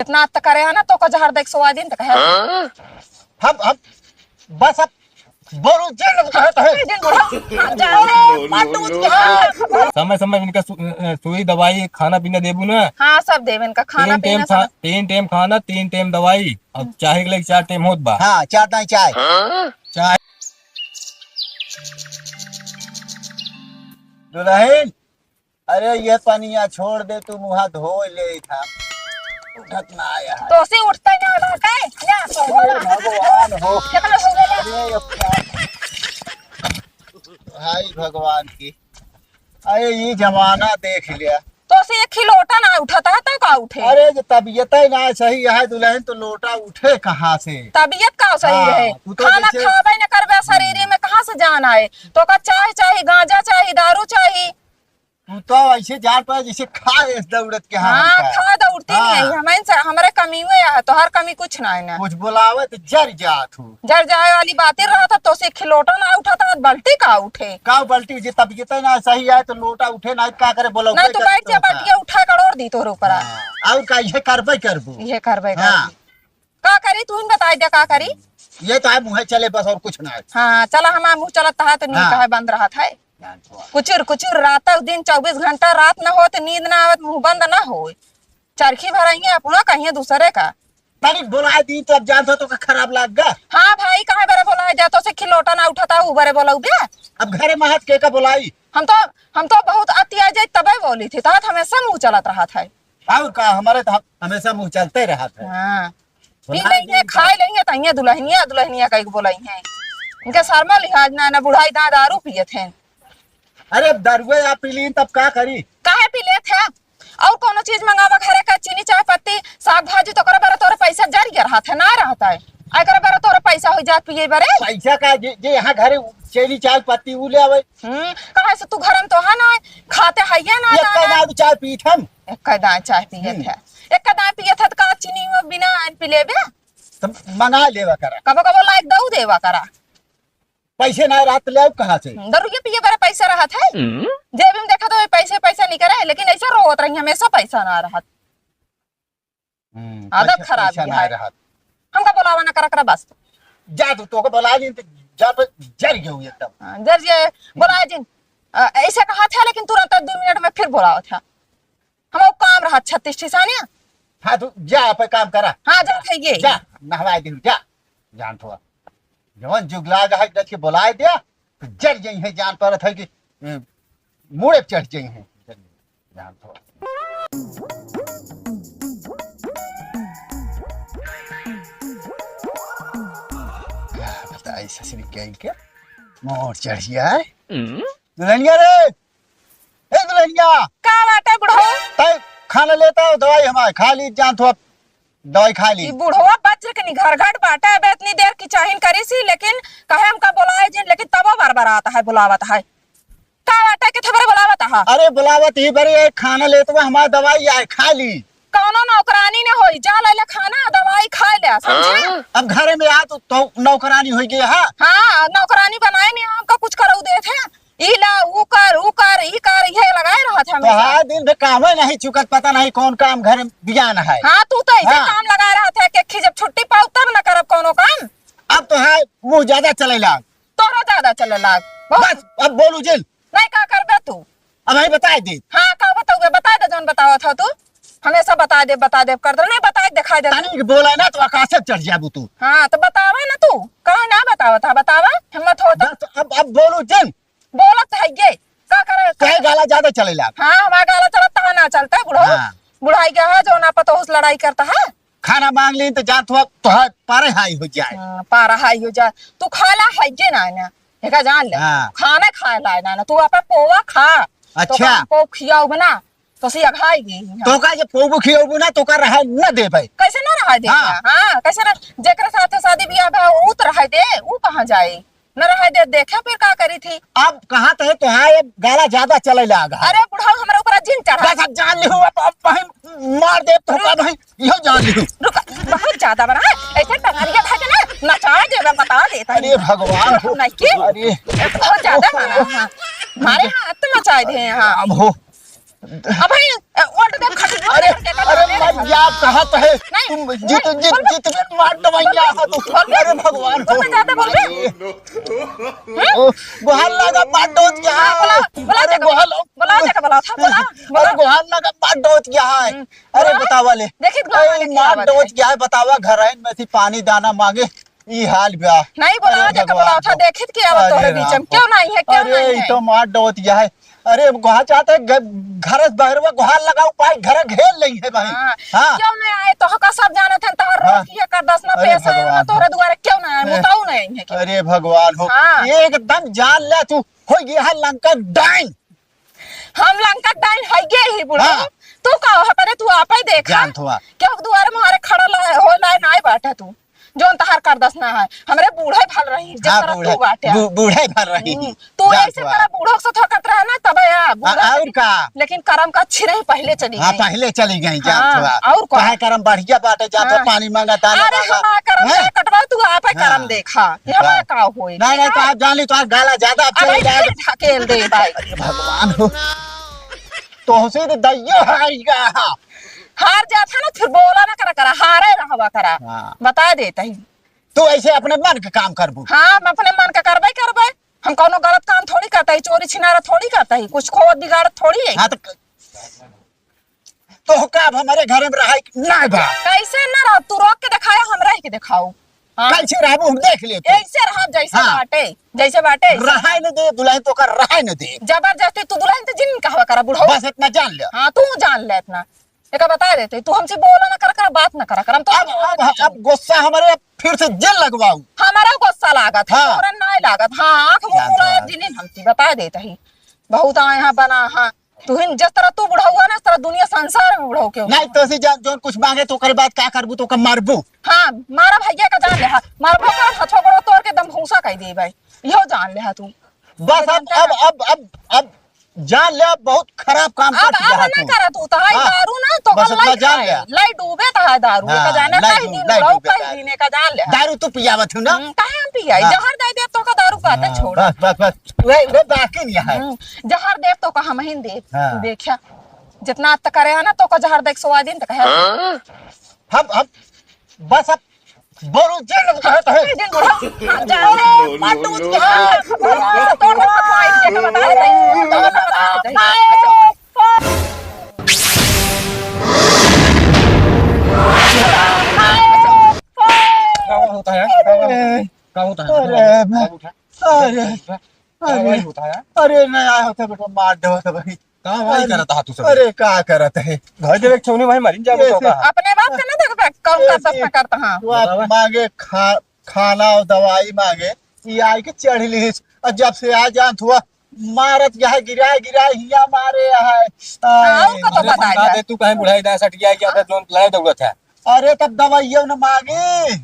इतना तक करे है ना तो को जहर देख सोवा दिन तक है हम बस अब बोलो जेल कहता है समय समय इनका सुई दवाई खाना पीना देबू ना। हाँ सब देव इनका खाना पीना सब। 3 टाइम खाना 3 टाइम दवाई अब चाहे के लिए 4 टाइम होत बा। हाँ चाय नहीं चाय चाय दुल्हन अरे ये पनिया छोड़ दे तू मुँह धो ले था उठत ना आया तो से उठता ही ना रहता है भगवान हो कितना हो गया भाई भगवान की अरे ये जमाना देख लिया तो से एक खिलौटा ना उठाता है तो का उठे। अरे जो तबीयत ही ना सही है दुल्हन तो लोटा उठे कहाँ से तबीयत का सही रहे तू तो खाना जैसे- खावे न करवे शरीर में कहाँ से जान आए तो का चाय चाहिए गांजा चाहिए दारू चाहिए। तू तो ऐसे जान पाए जैसे खाए दौड़त के हाँ खा दौड़ती हाँ। नहीं हमारे कमी हुए है तो हर कमी कुछ ना है ना कुछ बुलावे तो जर जात हूँ जर जाए वाली बातें रहा था तो से खिलौटा ना उठाता बल्टी का उठे का बल्टी जे तबीयत ही ना सही है तो लोटा उठे ना क्या करे बोलो नहीं तो बैठ जा बटिया उठा कर और दी तोर ऊपर और का ये करबे करबू ये करबे हाँ। का करी तू बता दे का करी। ये तो है मुँह चले बस और कुछ ना है हाँ चला हमारा मुँह चलता है तो नींद हाँ। कहे बंद रहा था कुचुर कुचुर रात दिन 24 घंटा रात न हो तो नींद ना आवत मुंह बंद ना हो चरखी भराइए अपना कहीं दूसरे का तनी बोला दी तो अब जानता तो खराब लग गया। हाँ भाई कहे बरे बोला जातो से खिलौटा ना उठाता हूँ बरे बोला बे अब घरे महत के का बुलाई हम तो बहुत अतिया जाए तबे बोली थी तब हमेशा मुंह चलत रहा था। और का हमारे तो हमेशा मुँह चलते रहा था। हाँ पी लेंगे खाए लेंगे तहिए दुल्हनिया कहीं बोलाई है इनके शर्मा लिहाज ना बुढ़ाई दारू पिए थे। अरे दरुए आप पी ली तब का करी काहे पी ले थे और कोनो चीज मंगावा घरे का चीनी चाय पत्ती साग भाजी तो करे बरे तोरे पैसा जारी रहा था ना रहता है आई करे बरे तोरे पैसा हो जात पिए बरे पैसा का जे यहाँ घरे चेरी चाय पत्ती उ ले आवे काहे से तू घर में तो है ना खाते हइये ना एक का दाद चाय पीत हम एक का दांत चाय पिए थे एक का दांत पिए थे का चीनी में बिना पी लेबे तो मंगा लेवा करा कबो कबो लाइक दऊ देवा करा पैसे ना रात ले कहाँ से दरुए पिए बरे पैसा रहा था जेब में देखा तो पैसा नहीं करे लेकिन ऐसा रोत रही हमेशा पैसा ना रहा आदत खराब है हमका बुलावा ना करा बस जा तो को बुला ली जा तो जर गयो एकदम जर जे बुलाया जिन ऐसे कहा था लेकिन तुरंत 2 मिनट में फिर बुलावा था हम काम रहा 36 ठिसानिया। हाँ तू जा पे काम करा हाँ जा खाइए जा नहवा दे जा जान थोड़ा जवन जुगला गए के बुलाए दिया तो जर जई है जान पर था कि मुड़े चढ़ जई है जान थोड़ा बताइए ससुर के मोर चढ़ गया है दुल्हनिया रे ए दुल्हनिया का बाटे बुढ़ो तय खाना लेता हो दवाई हमारे खा ली जान थोड़ा दवाई खा ली बुढ़वा बच्चे के घर घट बाटा है इतनी देर की चाहिन करी सी लेकिन कहे हमका बुलाए जिन लेकिन तब बार आता है बुलावत है का बाटा के थबरे बुलावत है। अरे बुलावत ही बड़े खाना लेते हुए हमारी दवाई आए खा ली कौनो नौकरानी ने होई जा ले खाना दवाई खा ले समझे अब घर में आ तो नौकरानी हो गई हाँ हाँ नौकरानी बनाए नहीं हमका कुछ करो दे थे इला ऊ कर ये लगाए रहा था तो हाँ दिन भर काम नहीं चुकत पता नहीं कौन काम घर में बियान है। हाँ तू तो ऐसे हाँ। काम लगा रहा था कि जब छुट्टी पाऊ तब न करब कोनो काम अब तो है मुँह ज्यादा चले लाग तोरा ज्यादा चले लाग बस अब बोलू जिल नहीं का करबे तू अब हमें बता दे हाँ का बताओगे बता दे जौन बतावा था तू हमेशा बता दे कर दे नहीं बता दिखा दे तनी बोला ना तो आकाश से चढ़ जाबू तू हाँ तो बतावा ना तू कहा ना बतावा था बतावा हिम्मत हो तो बस अब बोलू जिल बोलत है ये का करे कहे गाला ज्यादा चले लाग हाँ हमारा गाला चलता ना चलता है बुढ़ो हाँ। बुढ़ाई क्या है जो ना पता उस लड़ाई करता है खाना मांग ली तो जान थोड़ा तो पारे हाई हो जाए पारा हाई हो जा तू खाला है जे ना एका जान ले हाँ। खाना खाए लाए ना तू अपन पोवा खा अच्छा। तो पो खियाओ बना तो सिया खाएगी तो का जे पोबू खियोबू ना तो का रहा न दे भाई कैसे ना रहा दे हाँ। हाँ कैसे ना जेकर साथ शादी ब्याह बा ऊ तो रहा दे ऊ कहां जाए न रहा दे देखे फिर का करी थी अब कहाँ तो है तो हाँ ये गाला ज्यादा चले लागा अरे बुढ़ा हमारे ऊपर जिन चढ़ा बस अब जान ली हूँ अब वहीं मार दे तो का भाई यो जान ली हूँ रुक बहुत ज्यादा बना ऐसे टंगारिया था के ना नचा दे बता देता अरे भगवान हो नहीं अरे बहुत ज्यादा बना हाँ मारे हाथ मचा दे हाँ अब हो अब भाई उल्ट दे खट अरे अरे मत या कहा तो है तुम जीत जीत जीत में मार दवाइया तो अरे भगवान हो ज्यादा बोल रहे ओ गुहाल लगा मार डोज क्या है अरे गुहाल बोला जगह बोला था बोला अरे गुहाल लगा मार डोज क्या है अरे बतावा ले देखित मार डोज क्या है बतावा घर आइन में थी पानी दाना मांगे ई हाल ब्याह नहीं बोला जगह बोला था देखित के अब तोरे बीच में क्यों नहीं है क्यों अरे नहीं ई है तो मार डोज क्या है अरे गुहा चाहते घर बहरवा गुहाल लगाओ पाई घर घेर नहीं है भाई हां क्यों नहीं आए तो का सब जाने थे तोहर रोज ये कर 10 ना अरे पैसा है भगवान। तोरे द्वारा क्यों नहीं आए बताओ नहीं है क्यों अरे भगवान हो हाँ। एकदम जान ले तू हो गया लंका डाइन हम लंका डाइन है गे ही बोलो हाँ। तू का है पहले तू आप ही देखा जान थोआ क्यों द्वार में हमारे खड़ा हो लाए नहीं बैठा तू जोन तहार कर दस ना है हमरे बूढ़े भल रही जिस हाँ, तरह तू बाटे बूढ़े भर रही तू जान ऐसे थोआ। तरह बूढ़ों से थकत रहा ना तब या बूढ़ा और का लेकिन करम का अच्छी नहीं पहले चली हाँ गई पहले चली गई जान हाँ, थोड़ा और कौन? काहे करम बढ़िया बाटे जाते हाँ। पानी मांगा ताने अरे हमारा करम हैं? से कटवा तू आप ही हाँ। करम देखा ये हमारा का होई नहीं नहीं तो आप जान ली तो आप गाला ज्यादा अरे चल जाए ढकेल दे भाई भगवान हो तो से तो दैया हाईगा हार जाता ना फिर बोला ना करा हारे रहवा करा हाँ। बता देता ही तू ऐसे अपने मन का काम करबू हाँ हम अपने मन का करबे हम कोनो गलत काम थोड़ी करता है चोरी छिनारा थोड़ी करता है कुछ खोद बिगाड़ थोड़ी है हाँ तो का अब हमारे घर में रहा ना बा कैसे ना रह तू रोक के दिखाया हम रह के दिखाओ हाँ? कैसे रहबू हम देख लेते ऐसे रह जैसे हाँ। बाटे जैसे बाटे रहा न दे दुल्हन तो कर रहा न दे जबरदस्ती तू दुल्हन से जिन कहवा करा बुढ़ो बस इतना जान ले हाँ तू जान ले इतना एक बता देते तू हमसे बोला ना कर बात ना करा कर हम तो अब गुस्सा हमारे फिर से जेल लगवाऊ हमारा गुस्सा लागत है हाँ। तोरा नहीं लागत हाँ आंख मुंह जानता मुड़ा है। जिनिन हमसे बता देता ही बहुत आए यहाँ बना हाँ तू हिन जिस तरह तू बुढ़ा हुआ ना इस तरह दुनिया संसार में बुढ़ा के नहीं तो से जान जोन कुछ मांगे तो कर बात क्या करबू तो कर मारबू हाँ मारा भैया का जान ले हा मारबो का हथोड़ो तोड़ के दम भूसा कह दे भाई यो जान ले हा तू बस अब जान ले अब बहुत खराब काम अब कर अब ना करा तू तो हाय हाँ। दारू ना तो बस कल इतना लाई जान खाए लिया। लाई डूबे तो है दारू हाँ, का जाने लाई कहीं डूब- दिन लाई बुढ़ाऊ डूबे कहीं दिन का जान ले दारू तो पियावत हूं ना काहे हम पिया हाँ। जहर दे दे तो का दारू पाते छोड़ बस वे बाकी नहीं है जहर देव तो का हम ही दे हाँ। तू देखिया जितना तक करे है ना तो का जहर देख सवा दिन तक है हम बस अब बोलो जेल कहत है दिन बुढ़ा जाओ माटू के हाथ तोड़ के फटवाई दे के बता दे तो बता दे क्या होता है क्या होता है अरे अरे होता है अरे नहीं आया होता बेटा मार दो तो भाई कहाँ भाई करता है तू सब अरे क्या करत है घर देवे छौनी भाई मरी जा तो का अपने बाप का ना देख कौन करता ना करता हां वो आप मांगे खाना और दवाई मांगे ये आई के चढ़ ली और जब से आ जान हुआ मारत यहाँ गिरा हिया मारे है उनको तो बता बता दे तू कहीं बुढ़ाई दाए सट गया क्या लोन लाए दौड़त है अरे तब दवाइयों न मांगे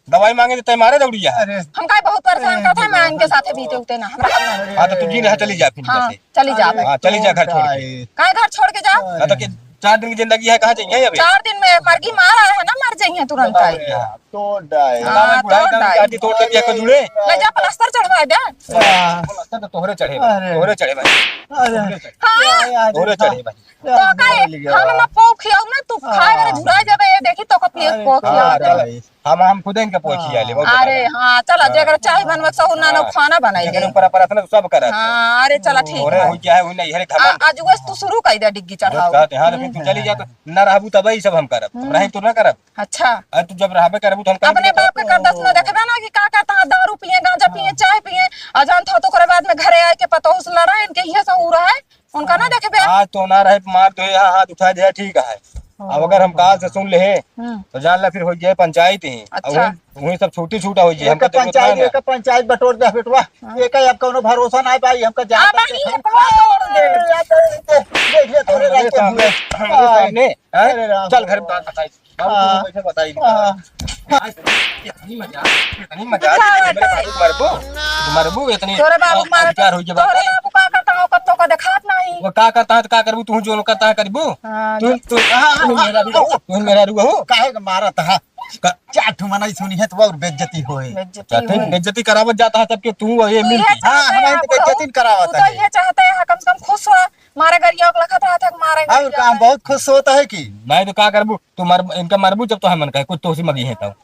दवाई मांगे तो तय मारे दौड़िया अरे हम काय बहुत परेशान करता है मैं इनके साथे बीते उते ना हमरा करना हाँ तो तू जी रहा चली जा फिर हां जैसे चली जा हाँ चली जा घर छोड़ के काय घर छोड़ के जा हाँ तो 4 दिन की जिंदगी है कहाँ चाहिए अभी 4 दिन में मरगी मारा है ना मर जाइए तुरंत आई तो डाय हाँ, बुढ़ाई तोड़ का डाल। काटी तोड़ के को जुड़े ले जा प्लास्टर चढ़वा दे तो तोहरे चढ़े अरे। तोहरे चढ़े भाई अरे हां तोहरे चढ़े भाई तो काय हम ना पो खियाऊ ना तू खाए अरे झुरा जाबे ये देखी तो कपी पो खियाऊ हम खुद इनके पोछी आले अरे हां चला जेकर चाय बनवा सौ ना नो खाना बनाई लेकिन दे ऊपर पर सब करत हां अरे चला ठीक तोहरे है हो क्या है हो नहीं हरे खबर आज वस तू शुरू कर दे डिग्गी चढ़ाओ कहते हाँ तो फिर तू चली जा तो न रहबू तब ही सब हम करब रही तो ना करब अच्छा अरे तू जब रहबे करबू तो हम करब अपने बाप के कर दस न देखबे ना कि का करता है दारू पिए गांजा पिए चाय पिए अजान था तो करे बाद में घरे आए के पता उस लड़ा इनके ये सब हो रहा है उनका ना देखबे आज तो ना रहे मार तो यहाँ हाथ उठा दे ठीक है अब अगर हम काल से सुन ले तो जान ला फिर हो जाए पंचायत ही अच्छा। वही सब छोटी छूटा हो जाए हमका एक पंचायत बटोर दे बेटवा एक अब कोनो भरोसा नहीं पाई हमका जा आ भाई ये तोड़ दे देख ले थोड़े रहते हुए अरे राम। चल घर में बात बताई हाँ। बाबू को बताई हाँ। इतनी मजाक मरबू मरबू इतनी तोरे बाबू मारे प्यार हो जाए तोरे बाबू का करता हो कत्तो का दिखात नहीं वो का करता है तो का करबू तू जो करता है करबू हां तू मेरा रू हो काहे के मारत है चाट मनाई सुनी है तो और बेइज्जती होए बेइज्जती करावत जाता है सबके तू ये मिल हाँ, हमारे तो बेइज्जती करावत तू तो है। ये चाहते हैं कम से कम खुश हो मारे गरिया को लखत रहा था कि मारे और काम बहुत खुश होता है कि मैं तो क्या करबू तू इनका मरबू जब तो है मन का कुछ तो उसी मगी है तब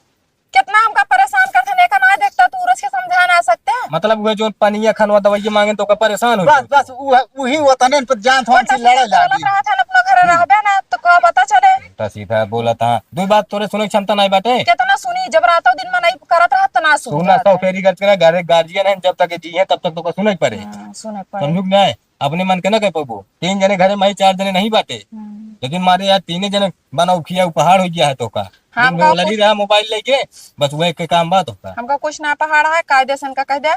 कितना हमका परेशान करते नेका ना देखता तू उसके समझा ना सकते हैं। मतलब वो जो पनिया खनवा दवाई मांगे तो का परेशान हो बस बस वही वतन पर जान थोड़ी सी लड़ाई लागी रहा था अपना घर रहबे ना तो का पता चले। तो सीधा बोला था दो बात तोरे सुने की क्षमता नहीं बाटे कितना सुनी जब रातों दिन में नहीं करत रहा तो ना सुना तो फेरी कर तेरा घर गार्जियन है जब तक जी है तब तक तो सुने ही पड़े सुने पड़े समझू ना अपने मन के ना कह पाबो 3 जने घरे में 4 जने नहीं बाटे लेकिन मारे यार 3 जने बना उखिया उपहार हो गया है तो का दिन में लगी रहा मोबाइल लेके बस वह के काम बात होता हमका कुछ ना पहाड़ है कायदे से इनका कह दे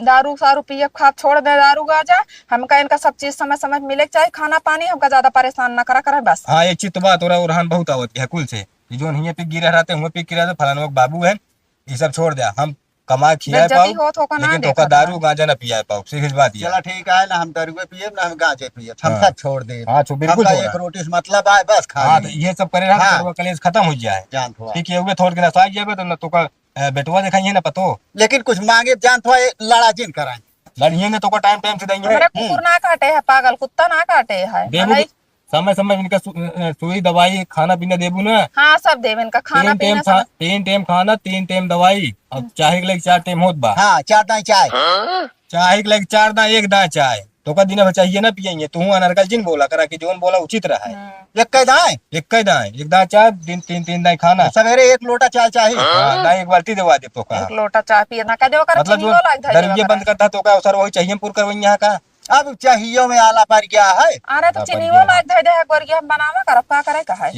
दारू सारू पिए खा छोड़ दे दारू गाजा हमका इनका सब चीज समय समय मिले चाहिए खाना पानी हमका ज्यादा परेशान ना करा करे बस। हाँ एक चीज तो बात हो रहा उरहान बहुत आवत है कुल से जो नहीं पिक गिरा रहते हुए पिक गिरा फलाना बाबू है ये सब छोड़ दिया हम कमा खिया पाओ लेकिन तो का दारू गांजा ना पिया पाओ सीधी बात है। चला ठीक है ना हम दारुए पिए ना हम गांजे पिए हम सब छोड़ दे। हाँ बिल्कुल एक रोटी से मतलब है बस खा हाँ ये सब करे रहा तो कलेश खत्म हो जाए जान थोड़ा ठीक है हुए थोड़ के ना साइज जाए तो ना तो का बेटवा दिखाइए ना पतो लेकिन कुछ मांगे जान थोड़ा लड़ा जिन कराए लड़िएंगे तो का टाइम टाइम से देंगे हमारे कुकुर ना काटे है पागल कुत्ता ना काटे है समय समय इनका सुई दवाई खाना पीना देबू ना। हाँ सब देव इनका खाना पीना 3 टाइम खाना 3 टाइम दवाई अब चाहे के लगे 4 टाइम होत बा। हाँ 4 दाई चाय चाहे के लगे 4 दाएं 1 दाएं चाय तो का दिन भर चाहिए ना पियेंगे तू अनर्गल जिन बोला करा कि जोन बोला उचित रहा है। एक कई दाएं 1 दाएं 1 दाएं चाय 3 दाएं खाना सवेरे 1 लोटा चाय चाहिए। हाँ दाएं 1 बाल्टी देवा दे तो का एक लोटा चाय पिए ना कह दे कर मतलब जो दरवाजे बंद करता तो का अवसर वही चाहिए पूरा करवाई यहाँ का अब चाहिए में आला पर गया है। अरे तो चीनी वो लाग दे दे गोरिया हम बनावा करब का करे का है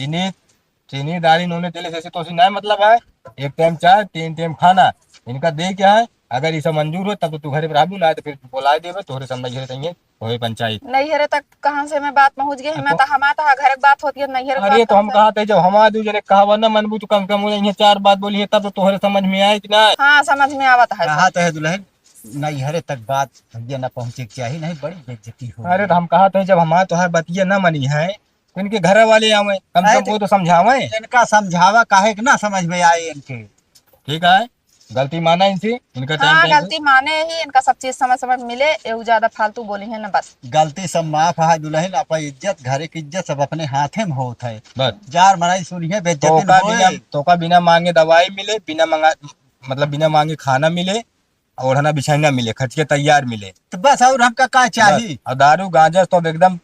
चीनी दाली नूने तेल से तो नहीं मतलब है 1 टाइम चाय 3 टाइम खाना इनका दे क्या है अगर ये सब मंजूर हो तब तो तू घरे पर आबू ना तो फिर बुला देबे तोरे समझ घरे चाहिए होए पंचायत नहीं हरे तक कहां से मैं बात पहुंच गई मैं तो हमारा घर की बात होती है नहीं हरे अरे तो हम कहा थे जब हमारा दू जने कहा ना मनबू तो कम कम हो जाइए 4 बात बोली है तब तो तोहरे समझ में आए कि ना। हाँ समझ में आवत है कहा तो है दुल्हन नहीं हरे तक बात ये ना पहुंचे चाहिए नहीं बड़ी बेइज्जती हो। अरे तो हम कहा थे जब हमारा तोहर बतिया ना मनी है तो इनके घर वाले आवे कम से कम वो तो समझावे इनका समझावा काहे कि ना समझ में आए इनके ठीक है गलती माना इनसे इनका हाँ गलती माने ही इनका सब चीज समय समय मिले एवं ज्यादा फालतू बोली है ना बस गलती सब माफ है दुल्हन अपन इज्जत घरे की इज्जत सब अपने हाथे में होत है बस जार मनाई सुनिए बेइज्जती तो का बिना मांगे दवाई मिले बिना मांगा मतलब बिना मांगे खाना मिले ओढ़ना बिछाना मिले खर्च के तैयार मिले तो बस और हमका का चाहिए और दारू गांजा तो एकदम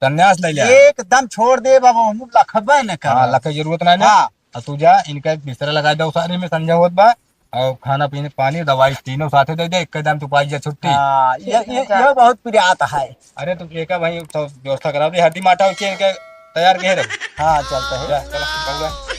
संन्यास ले लिया एकदम छोड़ दे बाबू हम लखबे न कर लख जरूरत ना और तू जा इनका बिस्तर लगा दो सारे में संजय होत बा और खाना पीने पानी दवाई तीनों साथे दे दे एकदम तू पाई जा छुट्टी। ये बहुत प्रियात है। अरे तू एक भाई तो व्यवस्था करा दे हड्डी माटा तैयार के रख। हाँ चलते है चलो